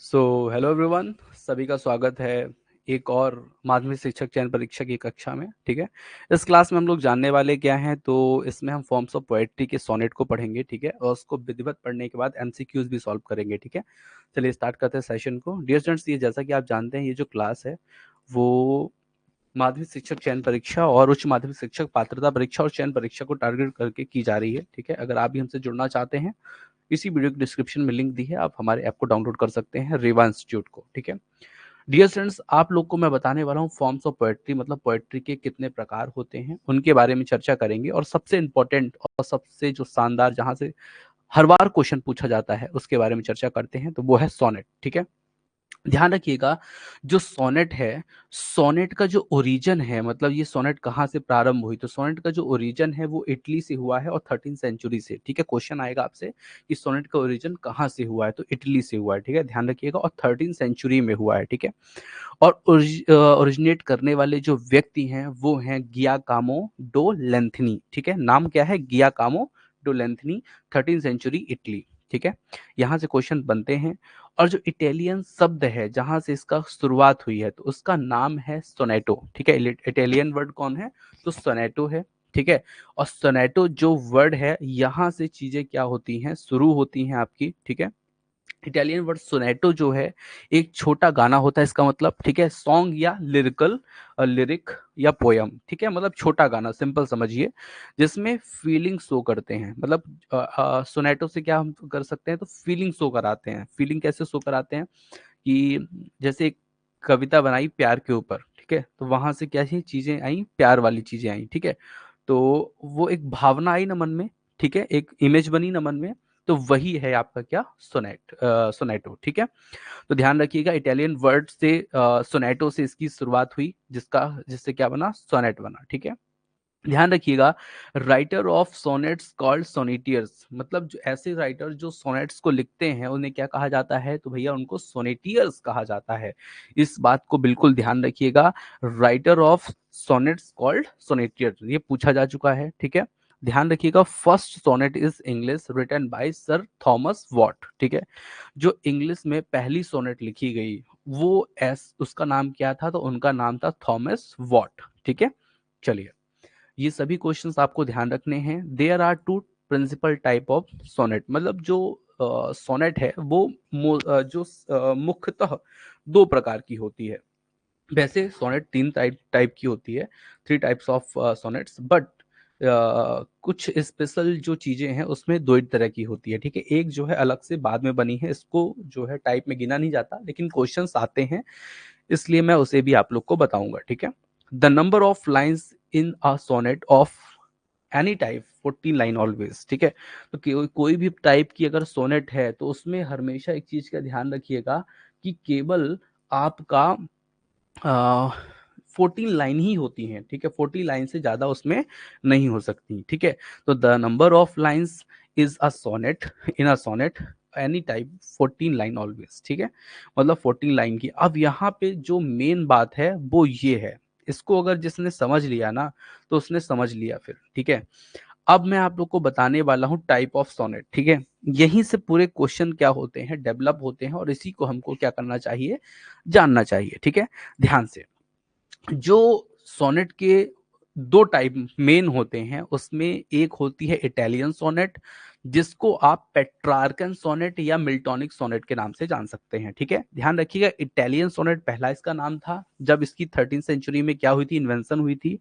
Hello everyone, सभी का स्वागत है एक और माध्यमिक शिक्षक चयन परीक्षा की कक्षा में। ठीक है। इस क्लास में हम लोग जानने वाले क्या हैं, तो इसमें हम फॉर्म्स ऑफ पोएट्री के सोनेट को पढ़ेंगे। ठीक है, और उसको विधिवत पढ़ने के बाद एमसीक्यूज भी सॉल्व करेंगे। ठीक है, चलिए स्टार्ट करते हैं सेशन को। डियर स्टूडेंट्स, ये जैसा कि आप जानते हैं, ये जो क्लास है वो माध्यमिक शिक्षक चयन परीक्षा और उच्च माध्यमिक शिक्षक पात्रता परीक्षा और चयन परीक्षा को टारगेट करके की जा रही है। ठीक है, अगर आप भी हमसे जुड़ना चाहते हैं, इसी वीडियो के डिस्क्रिप्शन में लिंक दी है, आप हमारे ऐप को डाउनलोड कर सकते हैं, रेवा इंस्टीट्यूट को। ठीक है। डियर स्टूडेंट्स, आप लोग को मैं बताने वाला हूँ फॉर्म्स ऑफ पोएट्री, मतलब पोएट्री के कितने प्रकार होते हैं, उनके बारे में चर्चा करेंगे। और सबसे इंपॉर्टेंट और सबसे जो शानदार, जहां से हर बार क्वेश्चन पूछा जाता है, उसके बारे में चर्चा करते हैं, तो वो है सोनेट। ठीक है। ध्यान रखिएगा, जो सोनेट है, सोनेट का जो ओरिजिन है, मतलब ये सोनेट कहाँ से प्रारंभ हुई, तो सोनेट का जो ओरिजिन है वो इटली से हुआ है और 13 सेंचुरी से। ठीक है, क्वेश्चन आएगा आपसे कि सोनेट का ओरिजिन कहाँ से हुआ है, तो इटली से हुआ है। ठीक है, ध्यान रखिएगा, और 13 सेंचुरी में हुआ है। ठीक है, और ओरिजिनेट करने वाले जो व्यक्ति हैं वो हैं गियाकामो डो लेंथनी। ठीक है, नाम क्या है? गियाकामो डो लेंथनी, 13 सेंचुरी इटली। ठीक है, यहाँ से क्वेश्चन बनते हैं। और जो इटालियन शब्द है जहां से इसका शुरुआत हुई है, तो उसका नाम है सोनेटो। ठीक है, इटालियन वर्ड कौन है? तो सोनेटो है। ठीक है, और सोनेटो जो वर्ड है, यहाँ से चीजें क्या होती हैं, शुरू होती हैं आपकी। ठीक है, इटालियन वर्ड सोनेटो जो है एक छोटा गाना होता है, इसका मतलब। ठीक है, सॉन्ग या लिरिक या पोयम। ठीक है, मतलब छोटा गाना, सिंपल समझिए, जिसमें फीलिंग शो करते हैं। मतलब सोनेटो से क्या हम कर सकते हैं, तो फीलिंग शो कराते हैं। फीलिंग कैसे शो कराते हैं कि जैसे एक कविता बनाई प्यार के ऊपर, ठीक है, तो वहां से क्या चीजें आई, प्यार वाली चीजें आई। ठीक है, तो वो एक भावना आई ना मन में। ठीक है, एक इमेज बनी ना मन में, तो वही है आपका क्या, सोनेटो। ठीक है, तो ध्यान रखिएगा, इटालियन वर्ड से सोनेटो से इसकी शुरुआत हुई, जिससे क्या बना, सोनेट बना। ठीक है, ध्यान रखिएगा, राइटर ऑफ सोनेट्स कॉल्ड सोनेटियर्स, मतलब जो ऐसे राइटर जो सोनेट्स को लिखते हैं उन्हें क्या कहा जाता है, तो भैया उनको सोनेटियर्स कहा जाता है। इस बात को बिल्कुल ध्यान रखिएगा, writer of sonnets called sonneteer, ये पूछा जा चुका है। ठीक है, ध्यान रखिएगा, first sonnet is English written by sir Thomas Wyatt. ठीक है, जो इंग्लिश में पहली सोनेट लिखी गई, वो उसका नाम क्या था, तो उनका नाम था थॉमस वॉट। ठीक है, चलिए, ये सभी क्वेश्चंस आपको ध्यान रखने हैं। There are two principal type of sonnet, मतलब जो सोनेट है वो मुख्यतः दो प्रकार की होती है। वैसे सोनेट तीन टाइप टाइप की होती है, three types of sonnets, but कुछ स्पेशल जो चीजें हैं उसमें दो ही तरह की होती है। ठीक है, एक जो है अलग से बाद में बनी है, इसको जो है टाइप में गिना नहीं जाता, लेकिन क्वेश्चंस आते हैं, इसलिए मैं उसे भी आप लोग को बताऊंगा। ठीक है, the number of lines in a sonnet of any type 14 line always. ठीक है, तो कोई भी टाइप की अगर सोनेट है, तो उसमें हमेशा एक चीज का ध्यान रखिएगा कि केवल आपका 14 लाइन ही होती हैं। ठीक है, 40 लाइन से ज्यादा उसमें नहीं हो सकती। ठीक है, तो the number of lines is a sonnet, in a sonnet any type 14 line always. ठीक है, मतलब 14 लाइन की। अब यहाँ पे जो मेन बात है वो ये है, इसको अगर जिसने समझ लिया ना, तो उसने समझ लिया फिर। ठीक है, अब मैं आप लोग को बताने वाला हूँ टाइप ऑफ सोनेट। ठीक है, यहीं से पूरे क्वेश्चन क्या होते हैं, डेवलप होते हैं, और इसी को हमको क्या करना चाहिए, जानना चाहिए। ठीक है, ध्यान से, जो सोनेट के दो टाइप मेन होते हैं, उसमें एक होती है इटालियन सोनेट, जिसको आप पेट्रार्कन सोनेट या मिल्टोनिक सोनेट के नाम से जान सकते हैं। ठीक है, ध्यान रखिएगा, इटालियन सोनेट पहला इसका नाम था, जब इसकी 13 सेंचुरी में क्या हुई थी, इन्वेंशन हुई थी।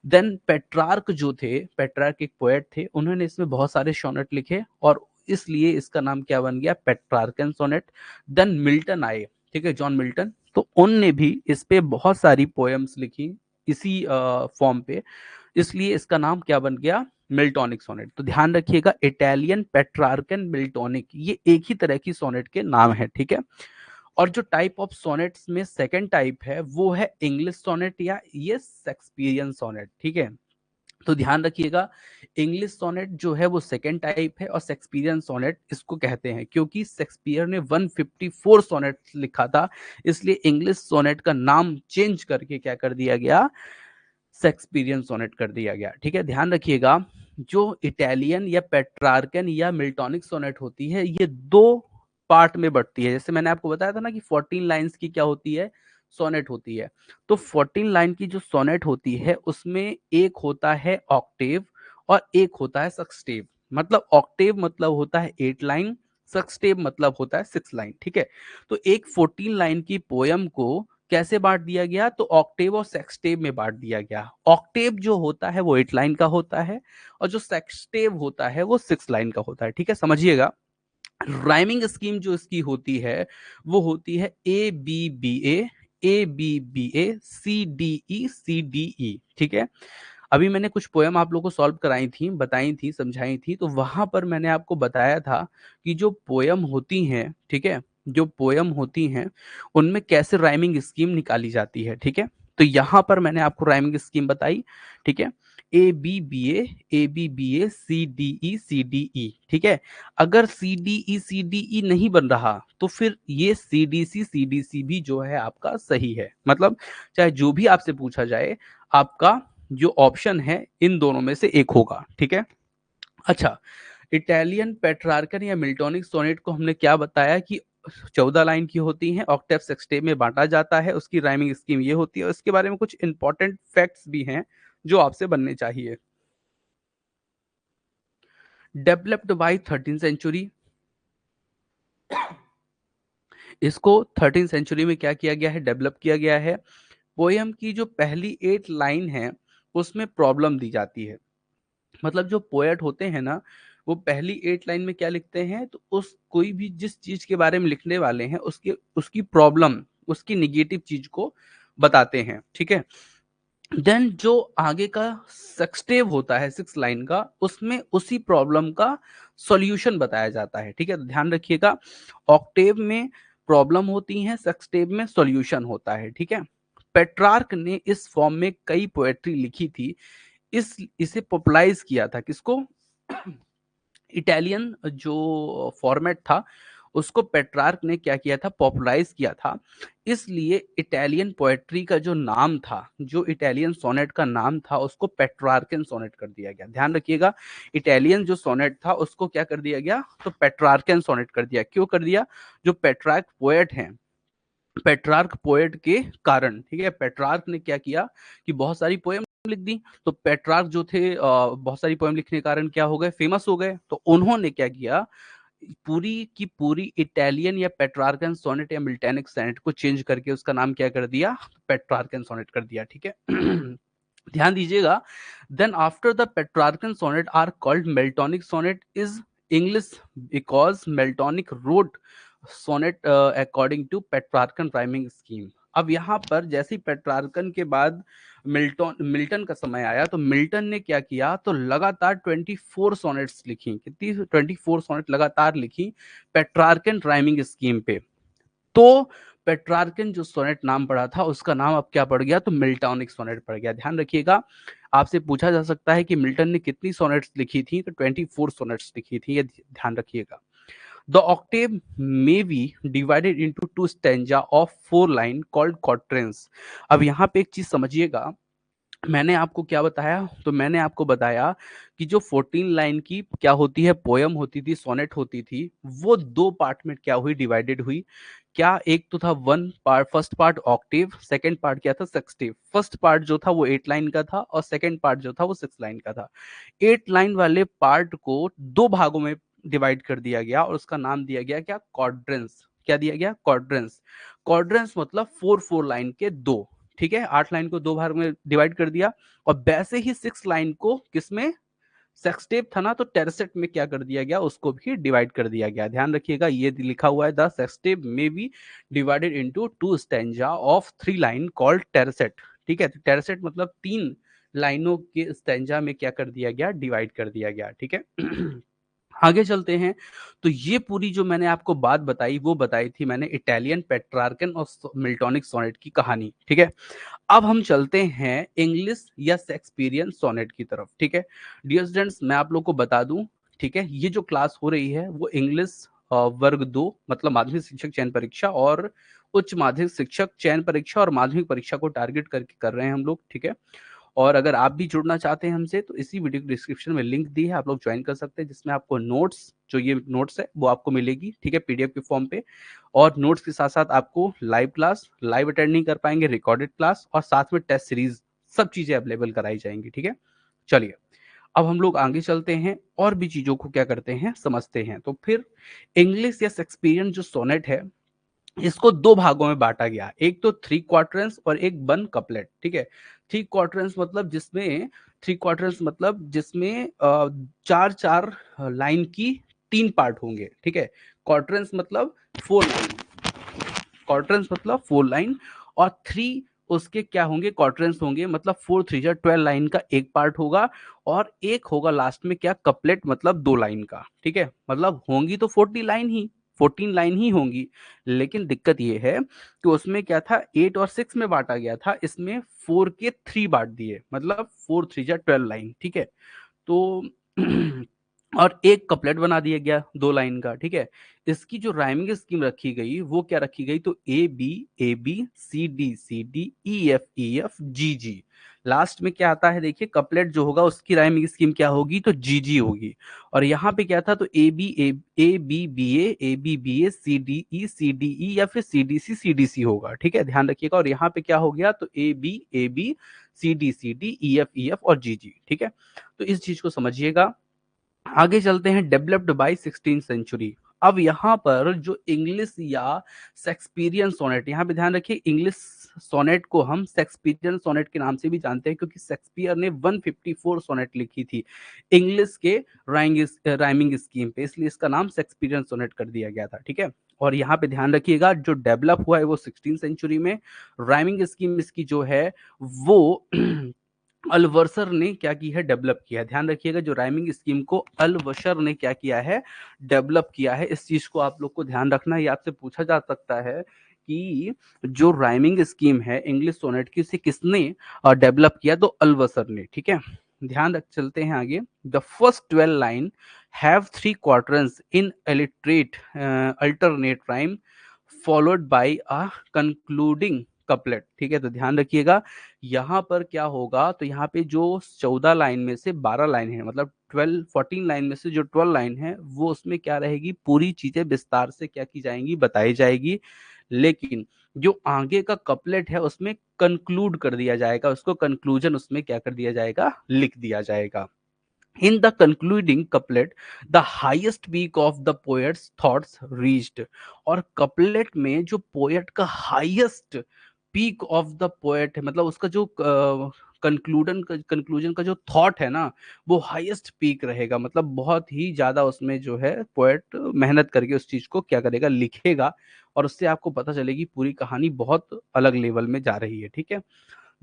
देन पेट्रार्क जो थे, पेट्रार्क एक पोएट थे, उन्होंने इसमें बहुत सारे सोनेट लिखे, और इसलिए इसका नाम क्या बन गया, पेट्रार्कन सोनेट। देन मिल्टन आए, ठीक है, जॉन मिल्टन, तो उनने भी इस पे बहुत सारी पोएम्स लिखी इसी फॉर्म पे, इसलिए इसका नाम क्या बन गया, मिल्टोनिक सोनेट। तो ध्यान रखिएगा, इटालियन, पेट्रार्कन, मिल्टोनिक, ये एक ही तरह की सोनेट के नाम है। ठीक है, और जो टाइप ऑफ सोनेट्स में सेकंड टाइप है वो है इंग्लिश सोनेट या ये शेक्सपियरियन सोनेट। ठीक है, तो ध्यान रखिएगा, इंग्लिश सोनेट जो है वो सेकंड टाइप है, और शेक्सपियरियन सोनेट इसको कहते हैं क्योंकि शेक्सपियर ने 154 सोनेट लिखा था, इसलिए इंग्लिश सोनेट का नाम चेंज करके क्या कर दिया गया, शेक्सपियरियन सोनेट कर दिया गया। ठीक है, ध्यान रखिएगा, जो इटालियन या पेट्रार्कन या मिल्टोनिक सोनेट होती है, ये दो पार्ट में बढ़ती है। जैसे मैंने आपको बताया था ना कि 14 लाइंस की क्या होती है, सोनेट होती है। तो 14 लाइन की जो सोनेट होती है उसमें एक होता है ऑक्टेव और एक होता है सक्सटेव। मतलब ऑक्टेव मतलब होता है 8 लाइन, सक्सटेव मतलब होता है 6 लाइन। ठीक है, तो एक 14 लाइन की पोयम को कैसे बांट दिया गया, तो ऑक्टेव और सेक्सटेव में बांट दिया गया। ऑक्टेव जो होता है वो 8 लाइन का होता है और जो सेक्सटेव होता है वो 6 लाइन का होता है। ठीक है, समझिएगा। राइमिंग स्कीम जो इसकी होती है वो होती है A B B A C D E C D E. ठीक है, अभी मैंने कुछ पोयम आप लोगों को सॉल्व कराई थी, बताई थी, समझाई थी, तो वहां पर मैंने आपको बताया था कि जो पोयम होती हैं, ठीक है, जो पोयम होती हैं उनमें कैसे राइमिंग स्कीम निकाली जाती है। ठीक है, तो यहां पर मैंने आपको राइमिंग स्कीम बताई। ठीक है, A B B A C D E C D E. ठीक है, अगर सी डी ई सी डी ई नहीं बन रहा तो फिर ये सी डी सी भी जो है आपका सही है। मतलब चाहे जो भी आपसे पूछा जाए, आपका जो ऑप्शन है इन दोनों में से एक होगा। ठीक है, अच्छा, इटालियन पेट्रार्कन या मिल्टोनिक सोनेट को हमने क्या बताया कि 14 लाइन की होती हैं, ऑक्टेव सेक्सटेव में बांटा जाता है, उसकी राइमिंग स्कीम ये होती है। और इसके बारे में कुछ इंपॉर्टेंट फैक्ट्स भी हैं जो आपसे बनने चाहिए। डेवलप्ड बाय 13th सेंचुरी, इसको 13th सेंचुरी में क्या किया गया है, डेवलप किया गया है। पोयम की जो पहली 8 लाइन है उसमें प्रॉब्लम दी जाती है। मतलब जो पोएट होते हैं ना, वो पहली 8 लाइन में क्या लिखते हैं, तो उस कोई भी जिस चीज के बारे में लिखने वाले हैं उसके उसकी प्रॉब्लम, उसकी निगेटिव चीज को बताते हैं। ठीक है, देन जो आगे का सेक्सटेव होता है 6 लाइन का, उसमें उसी प्रॉब्लम का सॉल्यूशन बताया जाता है। ठीक है, तो ध्यान रखिएगा, ऑक्टेव में प्रॉब्लम होती है, सेक्सटेव में सॉल्यूशन होता है। ठीक है, पेट्रार्क ने इस फॉर्म में कई पोएट्री लिखी थी। इसे पॉपुलराइज किया था किसको, इटालियन जो फॉर्मेट था उसको पेट्रार्क ने क्या किया था, पॉपुलराइज किया था। इसलिए इटालियन पोएट्री का जो नाम था, जो इटालियन सोनेट का नाम था, उसको पेट्रार्कन सोनेट कर दिया गया। ध्यान रखिएगा, इटालियन जो सोनेट था उसको क्या कर दिया गया, तो पेट्रार्कन सोनेट कर दिया। क्यों कर दिया, जो पेट्रार्क पोएट हैं, पेट्रार्क पोएट के कारण। ठीक है, पेट्रार्क ने क्या किया कि बहुत सारी पोएम लिख दी। तो पेट्रार्क जो थे बहुत सारी पोएम लिखने के कारण क्या हो गए, फेमस हो गए। तो उन्होंने क्या किया, पूरी की पूरी इटालियन या पेट्रार्कन सोनेट या मिल्टैनिक सोनेट को चेंज करके उसका नाम क्या कर दिया, पेट्रार्कन सोनेट कर दिया। ठीक है, ध्यान दीजिएगा। Then after the Petrarchan sonnet are called Miltonic sonnet is English because Miltonic wrote sonnet according to Petrarchan rhyming scheme. अब यहाँ पर जैसे ही पेट्रार्कन के बाद मिल्टन का समय आया, तो मिल्टन ने क्या किया, तो लगातार 24 सोनेट्स लिखी। कितनी, 24 सोनेट लगातार लिखी पेट्रार्कन राइमिंग स्कीम पे। तो पेट्रार्कन जो सोनेट नाम पड़ा था उसका नाम अब क्या पड़ गया, तो मिल्टॉनिक सोनेट पड़ गया। ध्यान रखिएगा, आपसे पूछा जा सकता है कि मिल्टन ने कितनी सोनेट्स लिखी थी, तो 24 सोनेट्स लिखी थी, ये ध्यान रखिएगा। The octave may be divided into two stanza of 4 line called quatrains। अब यहाँ पे एक चीज समझिएगा, मैंने आपको क्या बताया, तो मैंने आपको बताया कि जो 14 लाइन की क्या होती है, पोयम होती थी, सोनेट होती थी, वो दो पार्ट में क्या हुई, डिवाइडेड हुई। क्या, एक तो था one part, first part Octave, second part क्या था, सेक्सटेव। फर्स्ट पार्ट जो था वो 8 लाइन का था और सेकंड पार्ट जो था वो 6 लाइन का था। 8 लाइन वाले पार्ट को दो भागों में डिवाइड कर दिया गया और उसका नाम दिया गया क्या, क्वाड्रेंस। क्या दिया गया, क्वाड्रेंस। क्वाड्रेंस मतलब 4 4 लाइन के दो। ठीक है, 8 लाइन को दो भाग में डिवाइड कर दिया। और वैसे ही 6 लाइन को किसमें, सेक्सटेप था ना, तो टेरसेट में क्या कर दिया गया, उसको भी डिवाइड कर दिया गया। ध्यान रखिएगा, ये लिखा हुआ है, द सेक्सटेप may be divided into two stanza of 3 line called tercet. ठीक है, तो टेरसेट मतलब 3 लाइनों के स्टैंजा में क्या कर दिया गया, डिवाइड कर दिया गया। ठीक है, आगे चलते हैं। तो ये पूरी जो मैंने आपको बात बताई वो बताई थी मैंने इटालियन पेट्रार्कन और मिल्टोनिक सोनेट की कहानी। ठीक है, अब हम चलते हैं इंग्लिश या शेक्सपियरियन सोनेट की तरफ। ठीक है, डियर स्टूडेंट्स, मैं आप लोग को बता दूं, ठीक है, ये जो क्लास हो रही है वो इंग्लिश वर्ग 2 मतलब माध्यमिक शिक्षक चयन परीक्षा और उच्च माध्यमिक शिक्षक चयन परीक्षा और माध्यमिक परीक्षा को टारगेट करके कर रहे हैं हम लोग। ठीक है, और अगर आप भी जुड़ना चाहते हैं हमसे तो इसी वीडियो के डिस्क्रिप्शन में लिंक दी है, आप लोग ज्वाइन कर सकते हैं, जिसमें आपको नोट्स, जो ये नोट्स है वो आपको मिलेगी, ठीक है, पीडीएफ के फॉर्म पे। और नोट्स के साथ साथ आपको लाइव क्लास, लाइव अटेंड नहीं कर पाएंगे, रिकॉर्डेड क्लास और साथ में टेस्ट सीरीज, सब चीजें अवेलेबल कराई जाएंगी, ठीक है। चलिए, अब हम लोग आगे चलते हैं और भी चीजों को क्या करते हैं, समझते हैं। तो फिर इंग्लिश या शेक्सपियरियन जो सोनेट है, इसको दो भागों में बांटा गया, एक तो थ्री क्वार्टरंस और एक वन कपलेट, ठीक है। थ्री क्वार्टरंस मतलब जिसमें, थ्री क्वार्टरंस मतलब जिसमें चार चार लाइन की तीन पार्ट होंगे, ठीक है। क्वार्टरंस मतलब फोर लाइन, क्वार्टरंस मतलब फोर लाइन, और थ्री उसके क्या होंगे, क्वार्टरंस होंगे, मतलब फोर थ्री जा 12 लाइन का एक पार्ट होगा, और एक होगा लास्ट में क्या, कपलेट, मतलब दो लाइन का, ठीक है। मतलब होंगी तो 40 लाइन ही, 14 लाइन ही होंगी। लेकिन दिक्कत ये है कि उसमें क्या था, 8 और 6 में बांटा गया था, इसमें 4 के 3 बांट दिए, मतलब 4 3 जा 12 लाइन, ठीक है। तो और एक कपलेट बना दिया गया दो लाइन का, ठीक है। इसकी जो राइमिंग स्कीम रखी गई वो क्या रखी गई, तो A B C D E F G G. Last में क्या आता है, देखिए कपलेट जो होगा उसकी राइमिंग स्कीम क्या होगी, तो जी जी होगी। और यहाँ पे क्या था, तो A B B A C D E या फिर सी डी सी होगा, ठीक है, ध्यान रखिएगा। और यहाँ पे क्या हो गया, तो A B C D E F और जी जी, ठीक है। तो इस चीज को समझिएगा। आगे चलते हैं, डेवलप्ड बाय 16th सेंचुरी। अब यहाँ पर जो इंग्लिश या शेक्सपियरियन सोनेट, यहाँ पे ध्यान रखिए, इंग्लिश सोनेट को हम शेक्सपियरियन सोनेट के नाम से भी जानते हैं, क्योंकि शेक्सपियर ने 154 सोनेट लिखी थी इंग्लिश के राइमिंग स्कीम पे, इसलिए इसका नाम शेक्सपियरियन सोनेट कर दिया गया था, ठीक है। और यहाँ पे ध्यान रखिएगा, जो डेवलप हुआ है वो 16th सेंचुरी में। राइमिंग स्कीम इसकी जो है वो अलवर्सर ने क्या की है, डेवलप किया है। ध्यान रखिएगा, जो राइमिंग स्कीम को अलवर्सर ने क्या किया है, डेवलप किया है। इस चीज को आप लोग को ध्यान रखना है, ये आपसे पूछा जा सकता है कि जो राइमिंग स्कीम है इंग्लिश सोनेट की, उसे किसने डेवलप किया, तो अलवर्सर ने, ठीक है। ध्यान रख, चलते हैं आगे। The first 12 line have three quatrains in alliterate alternate rhyme followed by a concluding couplet, ठीक है। तो ध्यान रखिएगा, यहाँ पर क्या होगा, तो यहाँ पे जो 14 लाइन में से 12 लाइन है, मतलब 14 लाइन में से जो 12 लाइन है वो उसमें क्या रहेगी, पूरी चीजें विस्तार से क्या की जाएंगी, बताई जाएगी। लेकिन जो आगे का कपलेट है उसमें कंक्लूड कर दिया जाएगा, उसको कंक्लूजन उसमें क्या कर दिया जाएगा, लिख दिया जाएगा। In the concluding couplet, the highest peak of the poet's thoughts reached। और कपलेट में जो पोएट का highest peak of the poet है, मतलब उसका जो कंक्लूजन का जो थॉट है ना, वो हाईएस्ट पीक रहेगा, मतलब बहुत ही ज्यादा उसमें जो है पोएट मेहनत करके उस चीज को क्या करेगा, लिखेगा। और उससे आपको पता चलेगी पूरी कहानी बहुत अलग लेवल में जा रही है, ठीक है।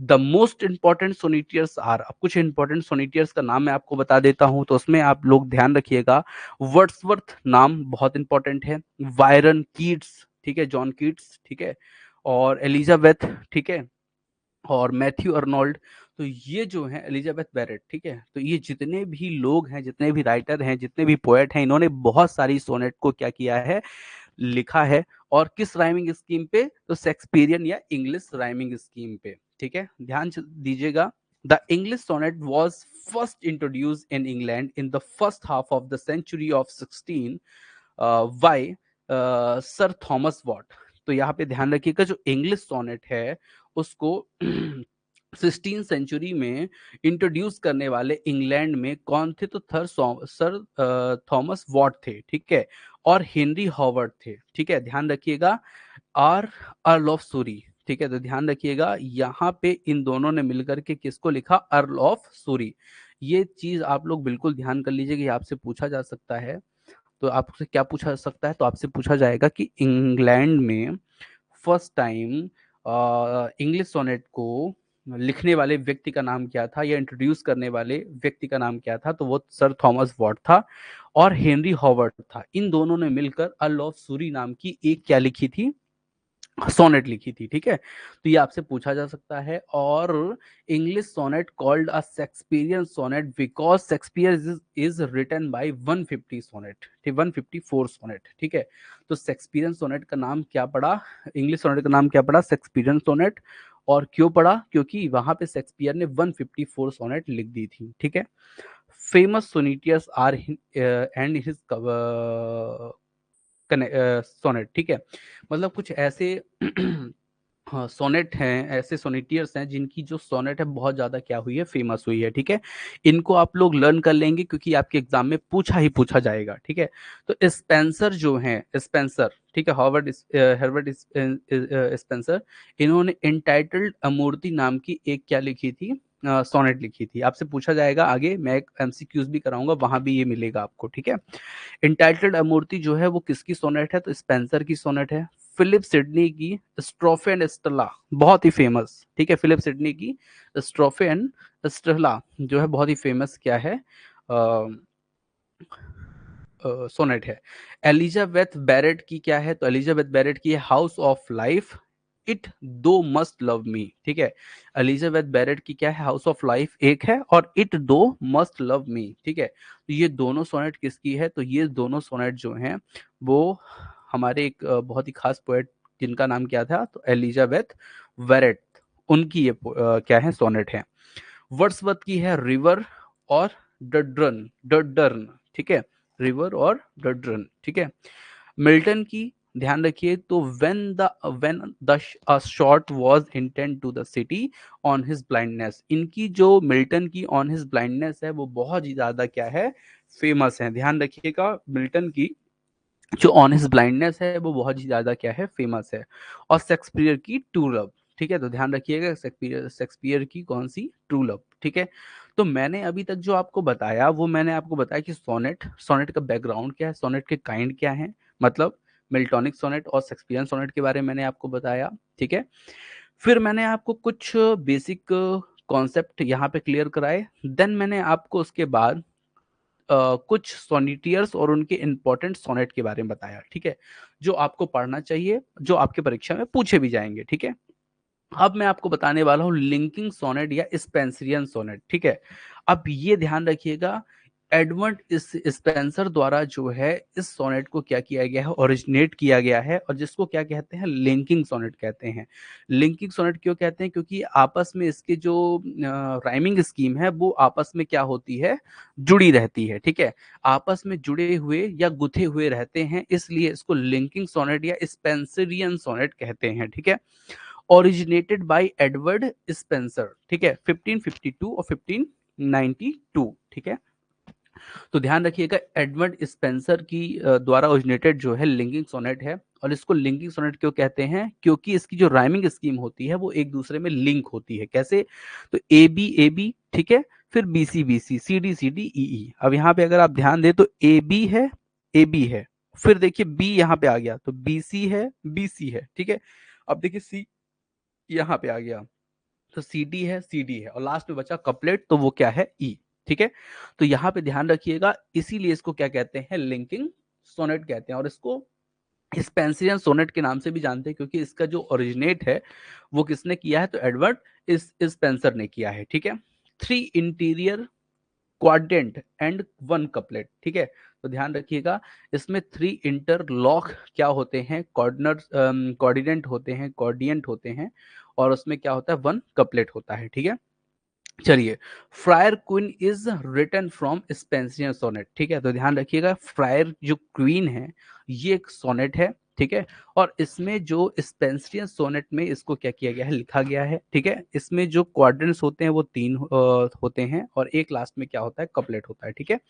द मोस्ट इंपॉर्टेंट सोनिटियर्स आर, अब कुछ इंपॉर्टेंट सोनिटियर्स का नाम मैं आपको बता देता हूं, तो उसमें आप लोग ध्यान रखिएगा। वर्ड्सवर्थ नाम बहुत इंपॉर्टेंट है, वायरन कीट्स, ठीक है, जॉन कीट्स, ठीक है, और एलिजाबेथ, ठीक है, और मैथ्यू अर्नोल्ड। तो ये जो है एलिजाबेथ बैरेट, ठीक है, तो ये जितने भी लोग हैं, जितने भी राइटर हैं, जितने भी पोएट हैं, इन्होंने बहुत सारी सोनेट को क्या किया है, लिखा है। और किस राइमिंग स्कीम पे, तो शेक्सपियरियन या इंग्लिश राइमिंग स्कीम पे, ठीक है। ध्यान दीजिएगा। The English sonnet was first introduce in England in the first half of the century of 16 by sir Thomas Wyatt. तो यहाँ पे ध्यान रखिएगा, जो इंग्लिश सोनेट है उसको 16 सेंचुरी में इंट्रोड्यूस करने वाले इंग्लैंड में कौन थे, तो सर थॉमस वॉट थे, ठीक है, और हेनरी हॉवर्ड थे, ठीक है। ध्यान रखिएगा, आर अर्ल ऑफ सूरी, ठीक है। तो ध्यान रखिएगा, यहाँ पे इन दोनों ने मिलकर के किसको लिखा, अर्ल ऑफ सूरी। ये चीज आप लोग बिल्कुल ध्यान कर लीजिए कि आपसे पूछा जा सकता है। तो आपसे क्या पूछा जा सकता है, तो आपसे पूछा जाएगा कि इंग्लैंड में फर्स्ट टाइम इंग्लिश सोनेट को लिखने वाले व्यक्ति का नाम क्या था, या इंट्रोड्यूस करने वाले व्यक्ति का नाम क्या था, तो वो सर थॉमस वॉट था और हेनरी हॉवर्ड था। इन दोनों ने मिलकर अ लव सूरी नाम की एक क्या लिखी थी, सोनेट लिखी थी, ठीक है। तो ये आपसे पूछा जा सकता है। और English sonnet called a Shakespearean sonnet because Shakespeare is written by 150 sonnet, ठीक, 154 सोनेट, ठीक है। तो शेक्सपियरियन सोनेट का नाम क्या पड़ा, इंग्लिश सोनेट का नाम क्या पड़ा, शेक्सपियरियन सोनेट। और क्यों पड़ा, क्योंकि वहां पे शेक्सपियर ने 154 सोनेट लिख दी थी, ठीक है। famous sonneteers are and his sonnet, ठीक है। मतलब कुछ ऐसे हाँ, सोनेट हैं, ऐसे सोनेटियर्स हैं जिनकी जो सोनेट है बहुत ज्यादा क्या हुई है, फेमस हुई है, ठीक है। इनको आप लोग लर्न कर लेंगे क्योंकि आपके एग्जाम में पूछा ही पूछा जाएगा, ठीक है। तो स्पेंसर जो है, स्पेंसर, ठीक है, हर्बर्ट स्पेंसर, इन्होंने इंटाइटल्ड अमूर्ति नाम की एक क्या लिखी थी, सोनेट लिखी थी। आपसे पूछा जाएगा आगे, मैं एक एमसीक्यूज भी कराऊंगा, वहां भी ये मिलेगा आपको, ठीक है। इंटाइटल्ड अमूर्ति जो है वो किसकी सोनेट है, तो स्पेंसर की सोनेट है। फिलिप सिडनी की स्ट्रोफे एंड स्टेला, बहुत ही फेमस, ठीक है। फिलिप सिडनी की स्ट्रोफे एंड स्टेला जो है बहुत ही फेमस क्या है, सोनेट है। एलिजाबेथ बैरेट की क्या है, तो एलिजाबेथ बैरेट की हाउस ऑफ लाइफ, इट दो मस्ट लव मी, ठीक है। एलिजाबेथ बैरेट की क्या है, हाउस ऑफ लाइफ एक है, और इट दो मस्ट लव मी, ठीक है। तो ये दोनों सोनेट किसकी है, तो ये दोनों सोनेट जो हैं वो हमारे एक बहुत ही खास पोएट जिनका नाम क्या था, तो एलिजाबेथ बैरेट, उनकी ये क्या है, सोनेट है। वर्ड्सवर्थ की है रिवर और डडरन, डडर्न, ठीक है, रिवर और डडरन, ठीक है। मिल्टन की ध्यान रखिए, तो when the shot was intent to the city on his blindness, इनकी जो मिल्टन की ऑन हिज ब्लाइंडनेस है वो बहुत ही ज्यादा क्या है, फेमस है। ध्यान रखिएगा, मिल्टन की जो ऑन हिज ब्लाइंडनेस है वो बहुत ही ज्यादा क्या है, फेमस है। और शेक्सपियर की ट्रू लव, ठीक है। तो ध्यान रखिएगा, शेक्सपियर की कौन सी, ट्रू लव, ठीक है। तो मैंने अभी तक जो आपको बताया वो मैंने आपको बताया कि सोनेट, सोनेट का बैकग्राउंड क्या है, सोनेट के काइंड क्या है, मतलब मिल्टोनिक सोनेट और शेक्सपियन सोनेट के बारे में मैंने आपको बताया, ठीक है। फिर मैंने आपको कुछ बेसिक कॉन्सेप्ट यहाँ पे क्लियर कराए। देन मैंने आपको उसके बाद कुछ सोनेटियर्स और उनके इंपॉर्टेंट सोनेट के बारे में बताया, ठीक है, जो आपको पढ़ना चाहिए, जो आपके परीक्षा में पूछे भी जाएंगे, ठीक है। अब मैं आपको बताने वाला हूँ लिंकिंग सोनेट या स्पेंसरियन सोनेट, ठीक है। अब ये ध्यान रखिएगा, एडवर्ड इस स्पेंसर द्वारा जो है इस सोनेट को क्या किया गया है, ओरिजिनेट किया गया है, और जिसको क्या कहते हैं, लिंकिंग सोनेट कहते हैं। लिंकिंग सोनेट क्यों कहते हैं, क्योंकि आपस में इसके जो राइमिंग स्कीम है वो आपस में क्या होती है, जुड़ी रहती है, ठीक है। आपस में जुड़े हुए या गुथे हुए रहते हैं, इसलिए इसको लिंकिंग सोनेट या स्पेंसरियन सोनेट कहते हैं, ठीक है। ओरिजिनेटेड बाय एडवर्ड स्पेंसर, ठीक है, 1552 और 1592, ठीक है। तो ध्यान रखिएगा, एडवर्ड स्पेंसर की द्वारा ओरिजिनेटेड जो है लिंकिंग सोनेट है। और इसको लिंकिंग सोनेट क्यों कहते हैं, क्योंकि इसकी जो राइमिंग स्कीम होती है वो एक दूसरे में लिंक होती है। कैसे, तो ए बी, ठीक है, फिर बी सी डी ई ई। अब यहाँ पे अगर आप ध्यान दें तो ए बी है, फिर देखिए बी यहाँ पे आ गया, तो बी सी है, ठीक है। अब देखिए सी यहाँ पे आ गया, तो सी डी है, और लास्ट में बचा कपलेट, तो वो क्या है, ई, ठीक है। तो यहाँ पे ध्यान रखिएगा, इसीलिए इसको क्या कहते हैं, लिंकिंग सोनेट कहते हैं। और इसको स्पेंसियन सोनेट के नाम से भी जानते हैं क्योंकि इसका जो ओरिजिनेट है वो किसने किया है, तो एडवर्ड स्पेंसर ने किया है, ठीक है। Three interior quadrant and one couplet, ठीक है। तो ध्यान रखिएगा, इसमें थ्री इंटरलॉक क्या होते हैं, कॉर्डिनेंट होते हैं, और उसमें क्या होता है, वन कपलेट होता है, ठीक है। चलिए, Faerie Queene is written from Spenserian sonnet, ठीक है। तो ध्यान रखिएगा, फ्रायर जो क्वीन है ये एक सोनेट है, ठीक है। और इसमें जो स्पेंसियन सोनेट में इसको क्या किया गया है, लिखा गया है, ठीक है। इसमें जो क्वाड्रेंट्स होते हैं वो तीन होते हैं, और एक लास्ट में क्या होता है, कपलेट होता है, ठीक है।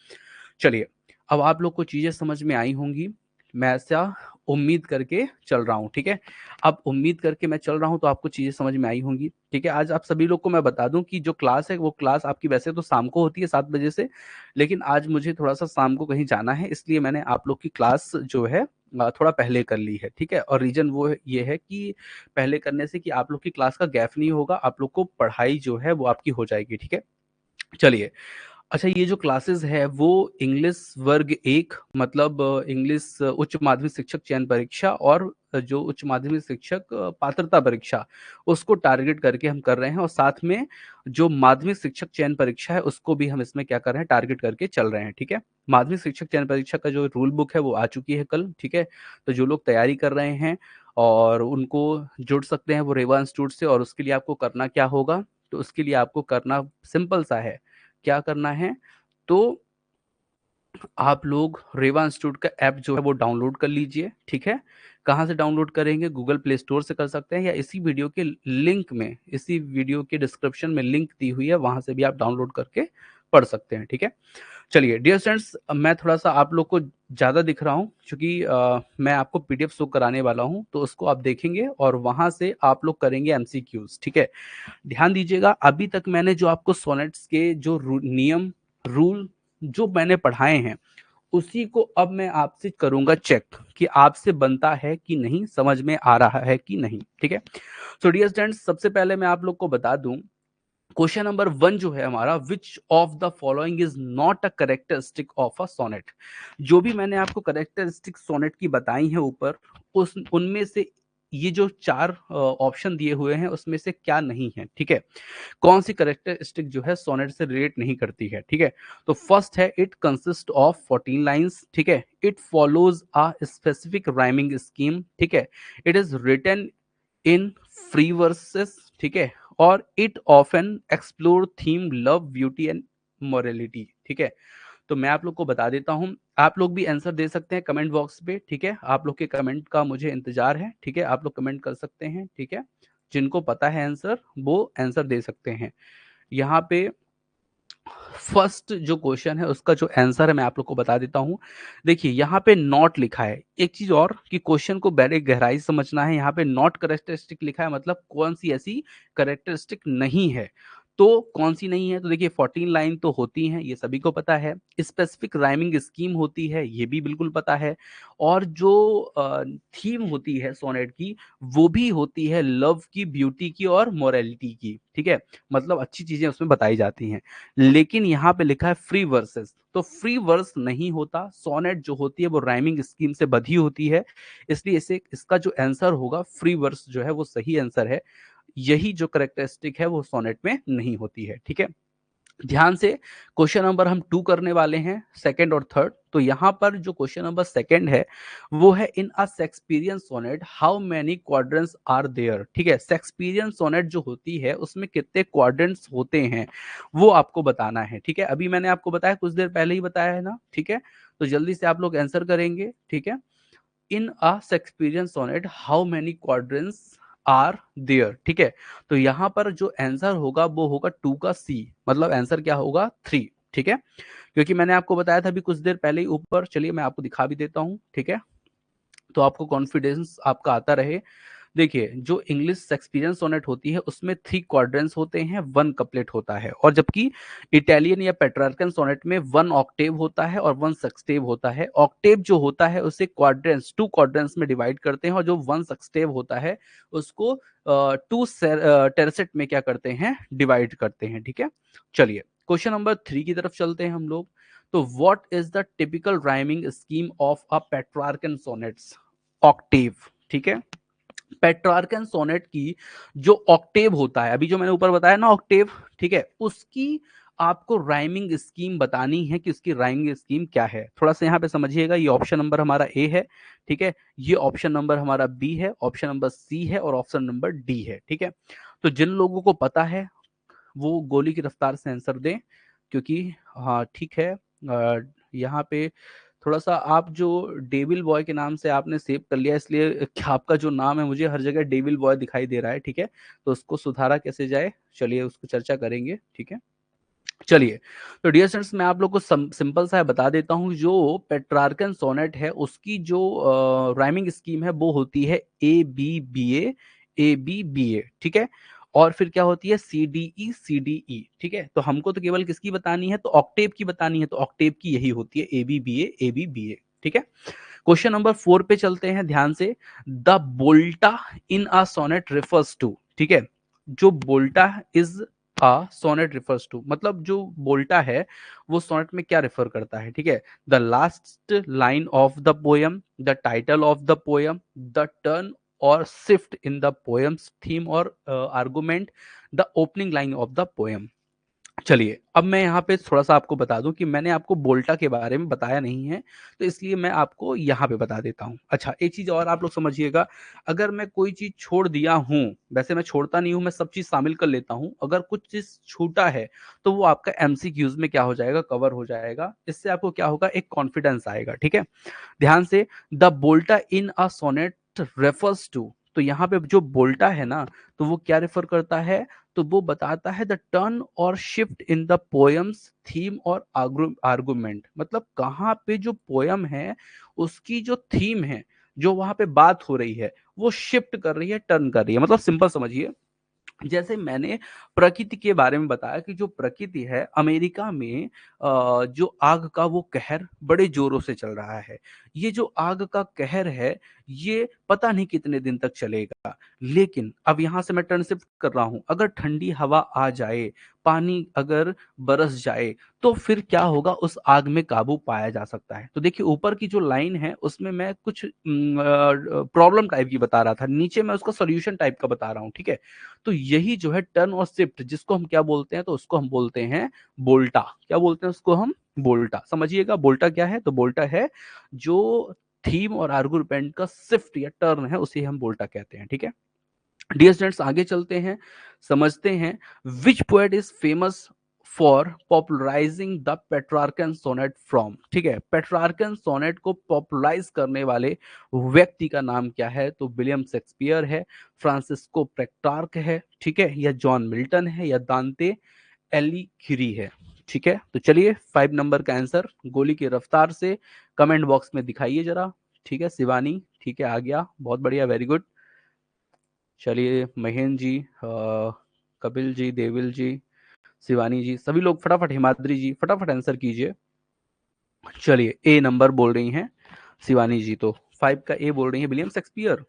चलिए, अब आप लोग को चीजें समझ में आई होंगी, मैं ऐसा उम्मीद करके चल रहा हूँ, ठीक है। अब उम्मीद करके मैं चल रहा हूँ तो आपको चीजें समझ में आई होंगी, ठीक है। आज आप सभी लोग को मैं बता दूं कि जो क्लास है वो क्लास आपकी वैसे तो शाम को होती है 7 बजे से, लेकिन आज मुझे थोड़ा सा शाम को कहीं जाना है, इसलिए मैंने आप लोग की क्लास जो है थोड़ा पहले कर ली है, ठीक है। और रीजन वो ये है कि पहले करने से कि आप लोग की क्लास का गैप नहीं होगा, आप लोग को पढ़ाई जो है वो आपकी हो जाएगी, ठीक है। चलिए, अच्छा, ये जो क्लासेस है वो इंग्लिश वर्ग एक, मतलब इंग्लिश उच्च माध्यमिक शिक्षक चयन परीक्षा और जो उच्च माध्यमिक शिक्षक पात्रता परीक्षा, उसको टारगेट करके हम कर रहे हैं। और साथ में जो माध्यमिक शिक्षक चयन परीक्षा है उसको भी हम इसमें क्या कर रहे हैं, टारगेट करके चल रहे हैं, ठीक है। माध्यमिक शिक्षक चयन परीक्षा का जो रूल बुक है वो आ चुकी है कल, ठीक है। तो जो लोग तैयारी कर रहे हैं और उनको जुड़ सकते हैं वो रेवा इंस्टीट्यूट से। और उसके लिए आपको करना क्या होगा, तो उसके लिए आपको करना सिंपल सा है, क्या करना है, तो आप लोग रेवा इंस्टीट्यूट का ऐप जो है वो डाउनलोड कर लीजिए, ठीक है। कहाँ से डाउनलोड करेंगे? गूगल प्ले स्टोर से कर सकते हैं, या इसी वीडियो के लिंक में, इसी वीडियो के डिस्क्रिप्शन में लिंक दी हुई है, वहां से भी आप डाउनलोड करके पढ़ सकते हैं, ठीक है। चलिए डियर स्टूडेंट्स, मैं थोड़ा सा आप लोग को ज़्यादा दिख रहा हूँ क्योंकि मैं आपको पीडीएफ शो कराने वाला हूँ, तो उसको आप देखेंगे और वहां से आप लोग करेंगे एमसीक्यूज, ठीक है। ध्यान दीजिएगा, अभी तक मैंने जो आपको सोनेट्स के जो नियम, रूल जो मैंने पढ़ाए हैं, उसी को अब मैं आपसे करूंगा चेक कि आपसे बनता है कि नहीं, समझ में आ रहा है कि नहीं, ठीक है। सो डियर स्टूडेंट्स, सबसे पहले मैं आप लोग को बता दूं, क्वेश्चन नंबर 1 जो है हमारा, which of the following is not a characteristic of a sonnet. जो भी मैंने आपको करेक्टरिस्टिक सोनेट की बताई है ऊपर, उस उनमें से ये जो 4 ऑप्शन दिए हुए हैं उसमें से क्या नहीं है, ठीक है। कौन सी करेक्टरिस्टिक जो है सोनेट से रिलेट नहीं करती है, ठीक है। तो फर्स्ट है, इट कंसिस्ट ऑफ 14 लाइंस, ठीक है। It follows a specific rhyming scheme, ठीक है। It is written in free verses, ठीक है। और it often explore theme love, beauty and morality, ठीक है। तो मैं आप लोग को बता देता हूं, आप लोग भी आंसर दे सकते हैं कमेंट बॉक्स पे, ठीक है। आप लोग के कमेंट का मुझे इंतजार है, ठीक है। आप लोग कमेंट कर सकते हैं, ठीक है। जिनको पता है आंसर वो आंसर दे सकते हैं। यहाँ पे फर्स्ट जो क्वेश्चन है उसका जो आंसर है मैं आप लोग को बता देता हूं। देखिए यहाँ पे नॉट लिखा है, एक चीज और कि क्वेश्चन को बड़े गहराई से समझना है। यहाँ पे नॉट करेक्टरिस्टिक लिखा है, मतलब कौन सी ऐसी करेक्टरिस्टिक नहीं है। तो कौन सी नहीं है? तो देखिए 14 लाइन तो होती हैं, ये सभी को पता है। स्पेसिफिक राइमिंग स्कीम होती है, ये भी बिल्कुल पता है। और जो थीम होती है सोनेट की, वो भी होती है लव की, ब्यूटी की और मोरालिटी की, ठीक है। मतलब अच्छी चीजें उसमें बताई जाती हैं। लेकिन यहाँ पे लिखा है फ्री वर्सेस, तो फ्री वर्स नहीं होता। सोनेट जो होती है वो राइमिंग स्कीम से बधी होती है, इसलिए इसे इसका जो आंसर होगा फ्री वर्स जो है वो सही आंसर है। यही जो करेक्टरिस्टिक है वो सोनेट में नहीं होती है, ठीक है। ध्यान से क्वेश्चन नंबर हम 2 करने वाले हैं, सेकंड और थर्ड। तो यहाँ पर जो क्वेश्चन नंबर सेकंड है वो है, in a Shakespearean sonnet how many quadrants are there, ठीक है। शेक्सपियरियन सोनेट जो होती है उसमें कितने क्वाड्रेंट्स होते हैं वो आपको बताना है, ठीक है। अभी मैंने आपको बताया, कुछ देर पहले ही बताया है ना, ठीक है। तो जल्दी से आप लोग आंसर करेंगे, ठीक है। In a Shakespearean sonnet how many quadrants are there, ठीक है। तो यहां पर जो आंसर होगा वो होगा 2 का सी, मतलब आंसर क्या होगा 3, ठीक है। क्योंकि मैंने आपको बताया था अभी कुछ देर पहले ही ऊपर, चलिए मैं आपको दिखा भी देता हूं, ठीक है। तो आपको कॉन्फिडेंस आपका आता रहे। देखिए जो इंग्लिश शेक्सपियरियन सोनेट होती है उसमें 3 क्वाड्रेंट्स होते हैं, 1 कपलेट होता है। और जबकि इटालियन या पेट्रार्कन सोनेट में 1 ऑक्टेव होता है और 1 सेक्सटेव होता है। ऑक्टेव जो होता है उसे क्वाड्रेंट्स, 2 क्वाड्रेंट्स में डिवाइड करते हैं, और जो 1 सेक्सटेव होता है उसको 2 टेरसेट में क्या करते हैं, डिवाइड करते हैं, ठीक है। चलिए क्वेश्चन नंबर 3 की तरफ चलते हैं हम लोग। तो what is the typical rhyming scheme of a Petrarchan sonnets? Octave, ठीक है। पेट्रार्कन सोनेट की जो ऑक्टेव होता है, अभी जो मैंने ऊपर बताया ना ऑक्टेव, ठीक है, उसकी आपको राइमिंग स्कीम बतानी है कि उसकी राइमिंग स्कीम क्या है। थोड़ा सा यहाँ पे समझिएगा, ये ऑप्शन नंबर हमारा ए है, ठीक है। ये ऑप्शन नंबर हमारा बी है, ऑप्शन नंबर सी है और ऑप्शन नंबर डी है, ठीक है। तो जिन लोगों को पता है वो गोली की रफ्तार से आंसर दें, क्योंकि हाँ ठीक है, यहाँ पे थोड़ा सा आप जो डेविल बॉय के नाम से आपने सेव कर लिया, इसलिए क्या आपका जो नाम है मुझे हर जगह डेविल बॉय दिखाई दे रहा है, ठीक है। तो उसको सुधारा कैसे जाए, चलिए उसको चर्चा करेंगे, ठीक है। चलिए, तो डियर स्टूडेंट्स मैं आप लोग को सिंपल सा है बता देता हूँ, जो पेट्रार्कन सोनेट है उसकी जो राइमिंग स्कीम है वो होती है ए बी बी ए, ठीक है। और फिर क्या होती है, सी डी ई, ठीक है। तो हमको तो केवल किसकी बतानी है, तो ऑक्टेव की बतानी है, तो ऑक्टेव की यही होती है ए बी बी ए, ठीक है। क्वेश्चन नंबर 4 पे चलते हैं ध्यान से। The volta in a sonnet refers to, ठीक है। जो volta is a sonnet refers to, मतलब जो बोल्टा है वो सोनेट में क्या रेफर करता है, ठीक है। The last line of the poem, the title of the poem, the turn or shift in the poem's theme or argument, the opening line of the poem. चलिए, अब मैं यहाँ पे थोड़ा-सा आपको बता दूँ कि मैंने आपको वोल्टा के बारे में बताया नहीं है, तो इसलिए मैं आपको यहाँ पे बता देता हूँ। अच्छा, एक चीज़ और आप लोग समझिएगा, अगर मैं कोई चीज़ छोड़ दिया हूँ, वैसे मैं छोड़ता नहीं हूँ, मैं सब चीज़ शामिल कर लेता हूँ। अगर कुछ चीज़ छूटा है, तो वो आपका एमसीक्यूज़ में क्या हो जाएगा, कवर हो जाएगा। इससे आपको क्या होगा, एक कॉन्फिडेंस आएगा, ठीक है? ध्यान से, the volta in a sonnet refers to, तो यहाँ पे जो बोल्टा है ना, तो वो क्या रेफर करता है, तो वो बताता है the turn or shift in the poems theme or argument, मतलब कहाँ पे जो पोयम है उसकी जो थीम है, जो वहां पे बात हो रही है, वो शिफ्ट कर रही है, टर्न कर रही है। मतलब सिंपल समझिए, जैसे मैंने प्रकृति के बारे में बताया कि जो प्रकृति है अमेरिका में, जो आग का वो कहर बड़े जोरों से चल रहा है। ये जो आग का कहर है, ये पता नहीं कितने दिन तक चलेगा। लेकिन अब यहाँ से मैं टर्न शिफ्ट कर रहा हूँ, अगर ठंडी हवा आ जाए, पानी अगर बरस जाए, तो फिर क्या होगा, उस आग में काबू पाया जा सकता है। तो देखिए, ऊपर की जो लाइन है उसमें मैं कुछ प्रॉब्लम टाइप की बता रहा था, नीचे मैं उसका सोल्यूशन टाइप का बता रहा हूँ, ठीक है? तो यही जो है टर्न और शिफ्ट, जिसको हम क्या बोलते हैं, तो उसको हम बोलते हैं बोल्टा। क्या बोलते हैं उसको हम? बोल्टा। समझिएगा बोल्टा क्या है, तो बोल्टा है जो थीम और आर्गुमेंट का शिफ्ट या टर्न है, उसे हम बोल्टा कहते हैं, ठीक है? डियर स्टूडेंट्स, आगे चलते हैं, समझते हैं which poet is famous for popularising the Petrarchan sonnet from. ठीक है, पेट्रार्कन सोनेट को पॉपुलराइज करने वाले व्यक्ति का नाम क्या है, तो विलियम शेक्सपियर है, फ्रांसिस्को पेट्रार्क है, ठीक है, या जॉन मिल्टन है, या दांते एलिघिरी है। ठीक है, तो चलिए 5 नंबर का आंसर गोली की रफ्तार से कमेंट बॉक्स में दिखाइए जरा। ठीक है शिवानी, ठीक है, आ गया, बहुत बढ़िया, वेरी गुड। चलिए महेंद्र जी, कपिल जी, देविल जी, शिवानी जी, सभी लोग फटाफट, हिमाद्री जी फटाफट आंसर कीजिए। चलिए ए नंबर बोल रही हैं शिवानी जी, तो 5 का ए बोल रही है, विलियम शेक्सपियर।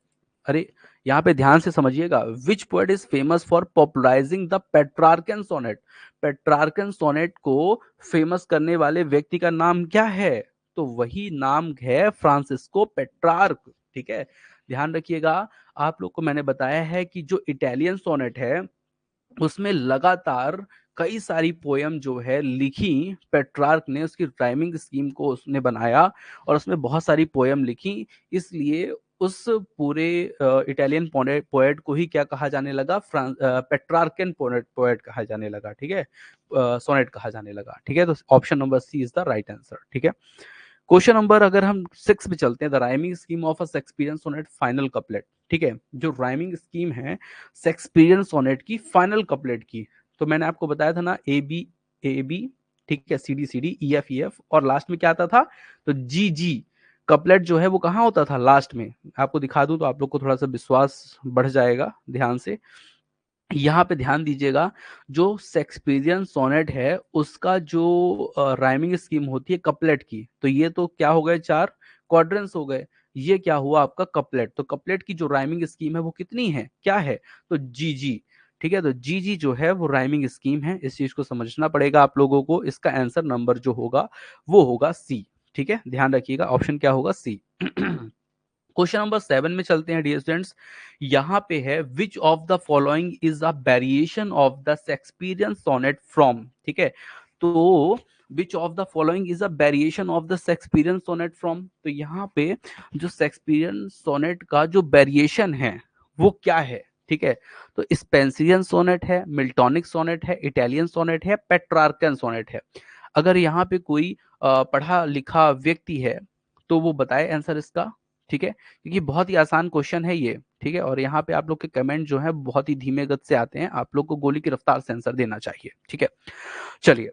अरे, यहाँ पे ध्यान से समझिएगा, which poet is famous for popularising the Petrarchan sonnet. Petrarchan sonnet को फेमस करने वाले व्यक्ति का नाम क्या है, तो वही नाम है फ्रांसिस्को पेट्रार्क। ठीक है, ध्यान रखिएगा, आप लोग को मैंने बताया है कि जो इटालियन सोनेट है उसमें लगातार कई सारी पोयम जो है लिखी, पेट्रार्क ने उसकी राइमिंग स्कीम को उसने बनाया और उसमें बहुत सारी पोयम लिखी, इसलिए उस पूरे इटालियन पोएट को ही क्या कहा जाने लगा, पेट्रार्कन पोएट कहा जाने लगा, ठीक है, सोनेट कहा जाने लगा। ठीक है, तो option number C is the right answer. ठीक है, क्वेश्चन नंबर अगर हम 6 पे चलते हैं, the rhyming scheme of a Shakespearean sonnet final couplet. ठीक है, जो राइमिंग स्कीम है शेक्सपियरियन सोनेट की फाइनल कपलेट की, तो मैंने आपको बताया था ना, ए बी, ठीक है, सी डी ई एफ और लास्ट में क्या आता था, तो जी जी। कपलेट जो है वो कहाँ होता था, लास्ट में। आपको दिखा दूं तो आप लोग को थोड़ा सा विश्वास बढ़ जाएगा, ध्यान से यहाँ पे ध्यान दीजिएगा, जो शेक्सपियरियन सोनेट है उसका जो राइमिंग स्कीम होती है कपलेट की, तो ये तो क्या हो गए, 4 क्वाड्रेंट्स हो गए। ये क्या हुआ आपका कपलेट, तो कपलेट की जो राइमिंग स्कीम है वो कितनी है, क्या है, तो जी जी। ठीक है, तो जी जी जो है वो राइमिंग स्कीम है, इस चीज को समझना पड़ेगा आप लोगों को। इसका आंसर नंबर जो होगा वो होगा सी। ठीक है, ध्यान रखिएगा, ऑप्शन क्या होगा, सी। क्वेश्चन नंबर 7 में चलते हैं डियर स्टूडेंट्स। यहाँ पे है which of the following is a variation of the Shakespearean sonnet from. ठीक है, तो which of the following is a variation of the Shakespearean sonnet from, तो यहाँ पे जो शेक्सपियरियन सोनेट का जो वेरिएशन है वो क्या है। ठीक है, तो स्पेंसियन सोनेट है, मिल्टोनिक सोनेट है, इटालियन सोनेट है, पेट्रार्कन सोनेट है। अगर यहाँ पे कोई पढ़ा लिखा व्यक्ति है तो वो बताए आंसर इसका। ठीक है, क्योंकि बहुत ही आसान क्वेश्चन है ये। ठीक है, और यहाँ पे आप लोग के कमेंट जो है बहुत ही धीमे गति से आते हैं, आप लोग को गोली की रफ्तार से आंसर देना चाहिए। ठीक है, चलिए,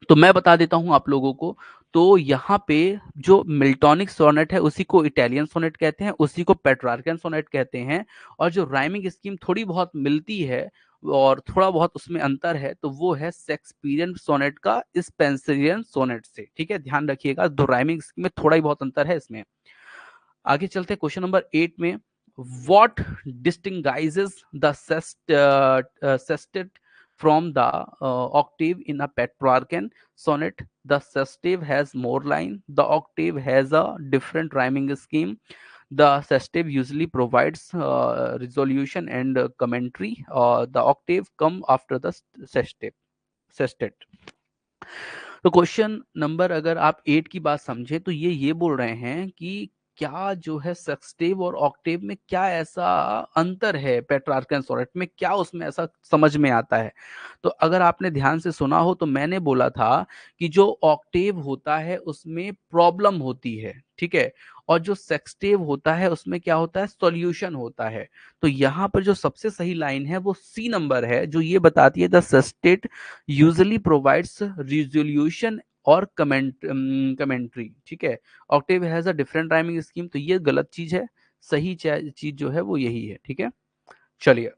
तो मैं बता देता हूं आप लोगों को। तो यहाँ पे जो मिल्टोनिक सोनेट है उसी को इटालियन सोनेट कहते हैं, उसी को पेट्रार्कन सोनेट कहते हैं। और जो राइमिंग स्कीम थोड़ी बहुत मिलती है और थोड़ा बहुत उसमें अंतर है, तो वो है शेक्सपियरियन सोनेट का स्पेंसरियन सोनेट से। ठीक है, ध्यान रखिएगा, दो राइमिंग स्कीम में थोड़ा ही बहुत अंतर है इसमें। आगे चलते हैं क्वेश्चन नंबर 8 में, what distinguishes the sestet from the octave in a Petrarchan sonnet? The sestive has more line, the octave has a different rhyming scheme, the sestive usually provides resolution and commentary, the octave come after the sestive. Sestet. तो question number अगर आप 8 की बात समझे तो ये बोल रहे हैं कि क्या जो है सेक्सटेव और ऑक्टेव में क्या ऐसा अंतर है पेट्रार्क एंड सोनेट में, क्या उसमें ऐसा समझ में आता है। तो अगर आपने ध्यान से सुना हो तो मैंने बोला था कि जो ऑक्टेव होता है उसमें प्रॉब्लम होती है, ठीक है, और जो सेक्सटेव होता है उसमें क्या होता है, सॉल्यूशन होता है। तो यहाँ पर जो सबसे सही लाइन है वो सी नंबर है, जो ये बताती है the sestet usually provides resolution और कमेंट्री, ठीक है। Octave has a different rhyming scheme, तो ये गलत चीज है, सही चीज जो है वो यही है, ठीक है। चलिए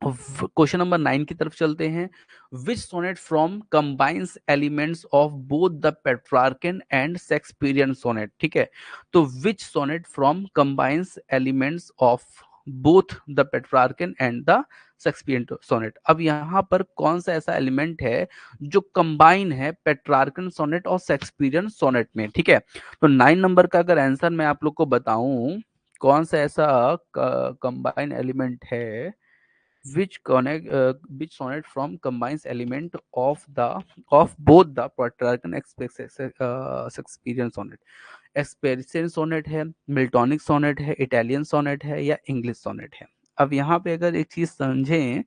क्वेश्चन नंबर 9 की तरफ चलते हैं। Which sonnet form combines elements of both the Petrarchan and Shakespearean sonnet, ठीक है। तो which sonnet form combines elements of both the Petrarchan and the Shakespearean sonnet. अब यहाँ पर कौन सा ऐसा एलिमेंट है जो कंबाइन है पेट्रार्कन सोनेट और शेक्सपियरियन सोनेट में, ठीक है। तो 9 नंबर का अगर आंसर मैं आप लोग को बताऊं, कौन सा ऐसा कंबाइन एलिमेंट है which sonnet from combines element of both the Petrarch and Shakespearean sonnet। Spenserian sonnet है, मिल्टॉनिक सोनेट है, इटालियन सोनेट है, या इंग्लिश सोनेट है। अब यहाँ पे अगर एक चीज समझें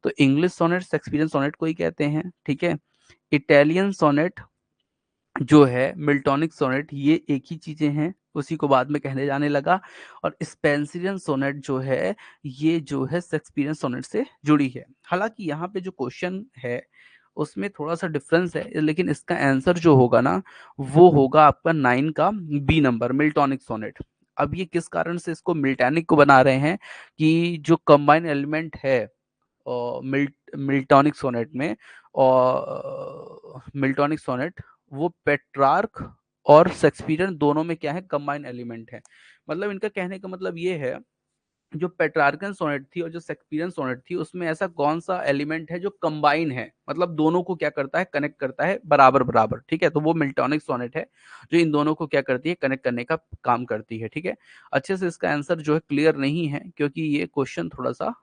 तो इंग्लिश सोनेट शेक्सपियरियन सोनेट को ही कहते हैं, ठीक है। इटालियन सोनेट जो है मिल्टॉनिक सोनेट, ये एक ही चीजें हैं, उसी को बाद में कहने जाने लगा। और स्पेंसरियन सोनेट जो है ये जो है शेक्सपियरियन सोनेट से जुड़ी है। हालांकि यहाँ पे जो क्वेश्चन है उसमें थोड़ा सा डिफरेंस है, लेकिन इसका आंसर जो होगा ना वो होगा आपका 9 का बी नंबर, मिल्टॉनिक सोनेट। अब ये किस कारण से इसको मिल्टॉनिक को बना रहे हैं कि जो कंबाइन एलिमेंट है मिल्टॉनिक सोनेट में, और मिल्टॉनिक सोनेट वो पेट्रार्क और शेक्सपियरियन दोनों में क्या है, कंबाइन एलिमेंट है। मतलब इनका कहने का मतलब ये है, जो पेट्रार्कन सोनेट थी और जो शेक्सपियरियन सोनेट थी उसमें ऐसा कौन सा एलिमेंट है जो कंबाइन है, मतलब दोनों को क्या करता है, कनेक्ट करता है बराबर बराबर, ठीक है। तो वो मिल्टॉनिक सोनेट है जो इन दोनों को क्या करती है, कनेक्ट करने का काम करती है, ठीक है। अच्छे से इसका आंसर जो है क्लियर नहीं है, क्योंकि ये क्वेश्चन थोड़ा सा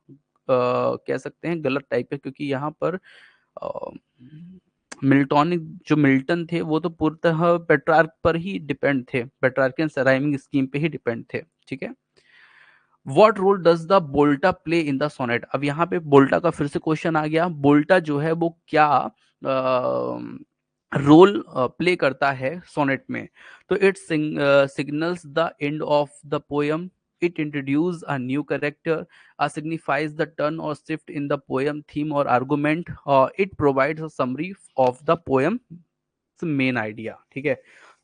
कह सकते हैं गलत टाइप है, क्योंकि यहाँ पर मिल्टॉनिक जो मिल्टन थे वो तो पूर्णतः पेट्रार्क पर ही डिपेंड थे, पेट्रार्कियन राइमिंग स्कीम पे ही डिपेंड थे, ठीक है। What role does the volta play in the sonnet. अब यहाँ पे बोल्टा का फिर से क्वेश्चन आ गया, बोल्टा जो है वो क्या रोल प्ले करता है सोनेट में। तो it signals the end of the poem, it introduces a new character, signifies the turn or shift in the poem theme or argument, it provides a summary of the poem main idea, ठीक है।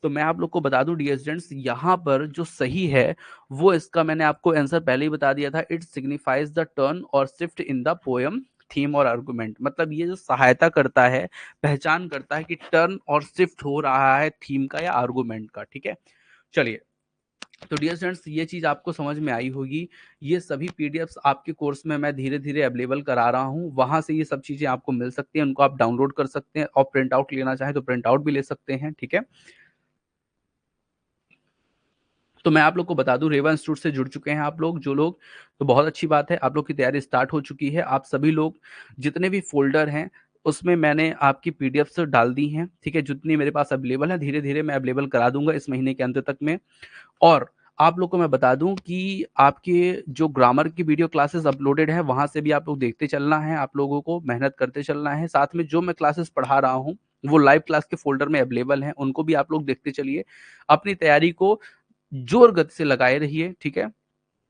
तो मैं आप लोग को बता दूं dear students, यहाँ पर जो सही है वो इसका मैंने आपको आंसर पहले ही बता दिया था, it signifies the turn or shift in the poem theme or argument. मतलब ये जो सहायता करता है, पहचान करता है कि टर्न और शिफ्ट हो रहा है थीम का या आर्गुमेंट का, ठीक है। चलिए, तो डियर स्टूडेंट्स ये चीज आपको समझ में आई होगी। ये सभी पीडीएफ्स आपके कोर्स में मैं धीरे धीरे अवेलेबल करा रहा हूँ, वहां से ये सब चीजें आपको मिल सकती हैं, उनको आप डाउनलोड कर सकते हैं, और प्रिंट आउट लेना चाहें तो प्रिंट आउट भी ले सकते हैं, ठीक है। तो मैं आप लोग को बता दूं, रेवा इंस्टीट्यूट से जुड़ चुके हैं आप लोग जो लोग, तो बहुत अच्छी बात है, आप लोग की तैयारी स्टार्ट हो चुकी है। आप सभी लोग जितने भी फोल्डर हैं उसमें मैंने आपकी पीडीएफ डाल दी हैं, ठीक है। जितनी मेरे पास अवेलेबल है धीरे धीरे मैं अवेलेबल करा दूंगा इस महीने के अंत तक में। और आप लोग को मैं बता दूं कि आपके जो ग्रामर की वीडियो क्लासेस अपलोडेड है वहां से भी आप लोग देखते चलना है, आप लोगों को मेहनत करते चलना है। साथ में जो मैं क्लासेस पढ़ा रहा हूँ वो लाइव क्लास के फोल्डर में अवेलेबल हैं, उनको भी आप लोग देखते चलिए। अपनी तैयारी को जोर गति से लगाए रहिए, ठीक है।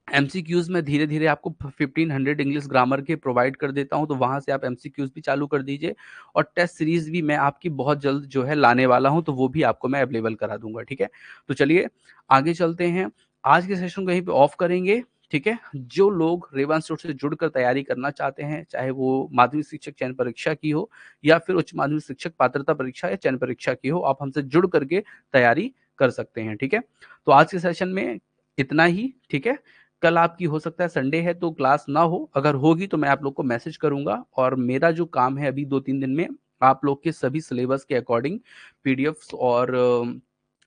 एमसीक्यूज में धीरे धीरे आपको 1500 इंग्लिश ग्रामर के प्रोवाइड कर देता हूं, तो वहां से आप एमसीक्यूज भी चालू कर दीजिए। और टेस्ट सीरीज भी मैं आपकी बहुत जल्द जो है लाने वाला हूं, तो वो भी आपको मैं अवेलेबल करा दूंगा, ठीक है। तो चलिए आगे चलते हैं, आज के सेशन को यहीं पे ऑफ करेंगे, ठीक है। जो लोग रेवा इंस्टीट्यूट से जुड़कर तैयारी करना चाहते हैं, चाहे वो माध्यमिक शिक्षक चयन परीक्षा की हो या फिर उच्च माध्यमिक शिक्षक पात्रता परीक्षा या चयन परीक्षा की हो, आप हमसे जुड़ करके तैयारी कर सकते हैं, ठीक है। तो आज के सेशन में इतना ही, ठीक है। कल आपकी हो सकता है संडे है तो क्लास ना हो, अगर होगी तो मैं आप लोग को मैसेज करूंगा। और मेरा जो काम है अभी 2-3 दिन में आप लोग के सभी सिलेबस के अकॉर्डिंग पीडीएफ्स और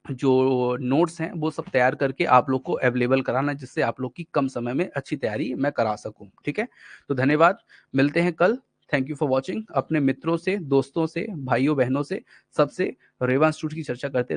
जो नोट्स हैं वो सब तैयार करके आप लोग को अवेलेबल कराना, जिससे आप लोग की कम समय में अच्छी तैयारी मैं करा सकूं, ठीक है। तो धन्यवाद, मिलते हैं कल। Thank you for watching. अपने मित्रों से, दोस्तों से, भाइयों बहनों से, सबसे रेवांश टूट की चर्चा करते